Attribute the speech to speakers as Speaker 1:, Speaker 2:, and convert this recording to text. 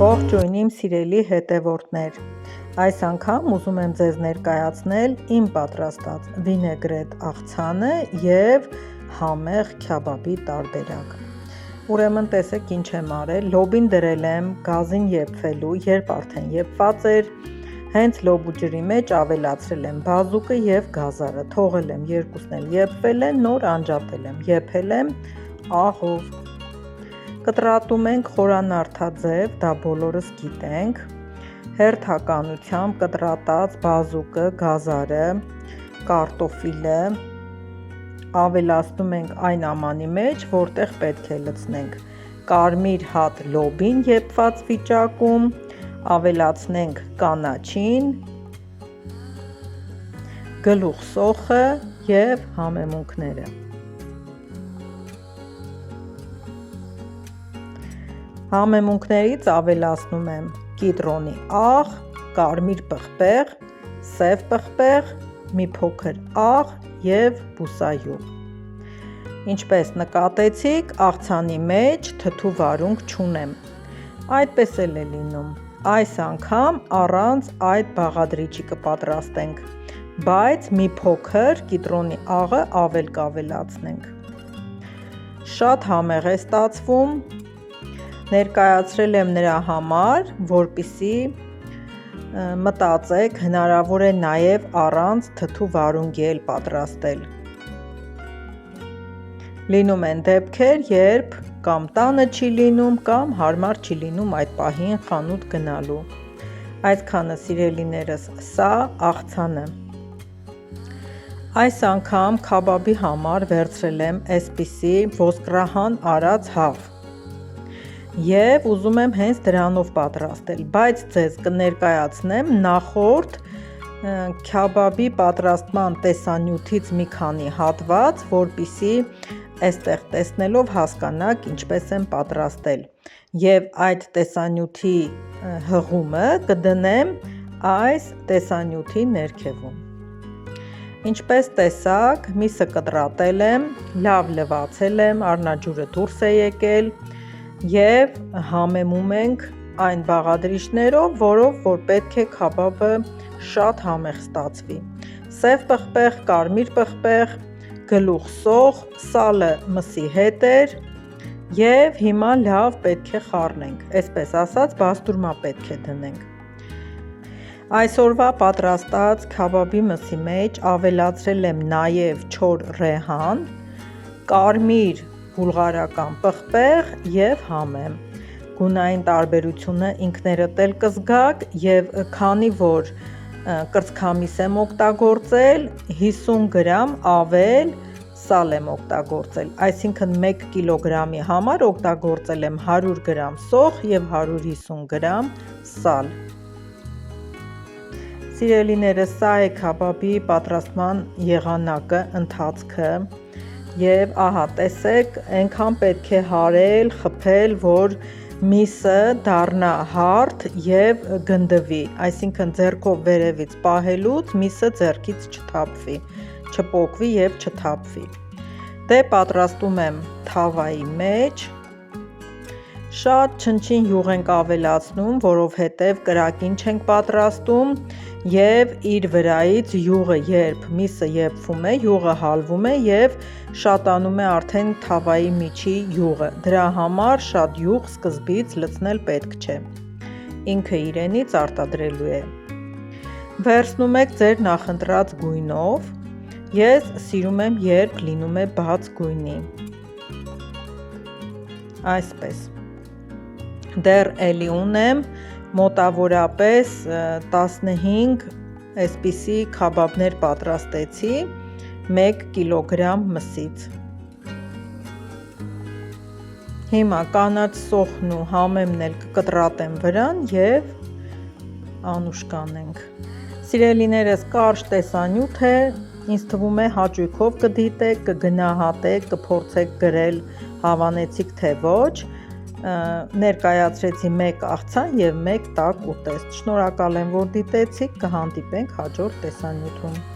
Speaker 1: Ողջույն իմ սիրելի հետևորդներ, այս անգամ ուզում եմ ձեզ ներկայացնել իմ պատրաստած վինեգրետ աղցանը և համեղ քյաբաբի տարբերակ։ Ուրեմն տեսեք ինչ եմ արել, լոբին դրել եմ գազին եփվելու, երբ արդեն եփված էր, հենց լոբու ջրի մեջ ավելացրել եմ բազուկը և գազարը, թողել եմ երկուսն էլ եփվել են, նոր անջատել եմ, եփել եմ աղով։ Կտրատում ենք խորանարդաձև, դա բոլորս գիտենք, հերթականությամբ կտրատած բազուկը, գազարը, կարտոֆիլը ավելացնում ենք այն ամանի մեջ, որտեղ պետք է լցնենք, կարմիր հատ լոբին եփված վիճակում, ավելացնենք կանաչին, գլուխսոխը և համեմունքները։ Համեմունքներից ավելացնում եմ կիտրոնի աղ, կարմիր պղպեղ, սև պղպեղ, մի փոքր աղ և բուսայուղ։ Ինչպես նկատեցիք, աղցանի մեջ թթու վարունգ չունեմ, այդպես էլ է լինում, այս անգամ առանց այդ բաղադրիչի կպատրաստենք, բայց մի փոքր կիտրոնի աղը ավել կավելացնենք։ Շատ համեղ է ստացվում, ներկայացրել եմ նրա համար, որպեսզի մտածեք, հնարավոր է նաև առանց թթու վարունգի էլ պատրաստել։ Լինում են դեպքեր, երբ կամ տանը չի լինում, կամ հարմար չի լինում այդ պահին խանութ գնալու։ Այսքանը սիրելիներս, սա աղցանը։ Այս անգամ քաբաբի համար վերցրել եմ այսպիսի ոսկրահան արած հավ և ուզում եմ հենց դրանով պատրաստել, բայց ձեզ կներկայացնեմ նախորդ քյաբաբի պատրաստման տեսանյութից մի քանի հատված, որպեսզի այստեղ տեսնելով հասկանաք ինչպես եմ պատրաստել և այդ տեսանյութի հղումը կդնեմ այս տեսանյութի ներքևում։ Ինչպես տեսաք, միսը կտրատել եմ, լավ լվացել եմ, առնաջուրը դուրս է եկել և համեմում ենք այն բաղադրիչներով, որով որ պետք է քաբաբը շատ համեղ ստացվի։ Սև պղպեղ, կարմիր պղպեղ, գլուխսոխ, սալը մսի հետ էր և հիմա լավ պետք է խառնենք, այսպես ասած բաստուրմա պետք է դնենք։ Այսօրվա պատրաստած քաբաբի մսի մեջ ավելացրել եմ նաև չոր ռեհան, կարմիր բուլղարական պղպեղ և համեմ։ Գունային տարբերությունը ինքներդ էլ կզգաք և քանի որ կրծքամիս եմ օգտագործել, 50 գրամ ավել սալ եմ օգտագործել, այսինքն 1 կիլոգրամի համար օգտագործել եմ 100 գրամ սոխ և 150 գրամ սալ։ Սիրելիներս, սա է քաբաբի պատրաստման եղանակը, ընթացքը և ահա տեսեք, այնքան պետք է հարել, խփել, որ միսը դառնա հարթ և գնդվի, այսինքն ձեռքով վերևից պահելուց միսը ձեռքից չթափվի, չպոկվի և չթափվի։ Դե պատրաստում եմ թավայի մեջ, շատ չնչին յուղ ենք ավելացնում, որովհետև կրակին չենք պատրաստում և իր վրայից յուղը երբ միսը եփվում է, յուղը հալվում է և շատանում է արդեն թավայի միջի յուղը, դրա համար շատ յուղ սկզբից լցնել պետք չէ, ինքը իրենից արտադրելու է։ Վերցնում եք ձեր նախընտրած գույնով, ես սիրում եմ երբ լինում է բաց գույնի, այսպես, դեռ էլի ունեմ մոտավորապես 15 այսպիսի քաբաբներ պատրաստեցի 1 կիլոգրամ մսից։ Հիմա կանաչ սոխն ու համեմն էլ կկտրատեմ վրան և անուշ կանենք։ Սիրելիներս, կարճ տեսանյութ է, ինձ թվում է հաճույքով կդիտեք, կգնահատեք, կփորձեք գրել հավանեցիք թե ոչ, ներկայացրեցի 1 աղցան և 1 տաք ուտեստ։ Շնորհակալ եմ, որ դիտեցիք, կհանդիպենք հաջորդ տեսանյութում։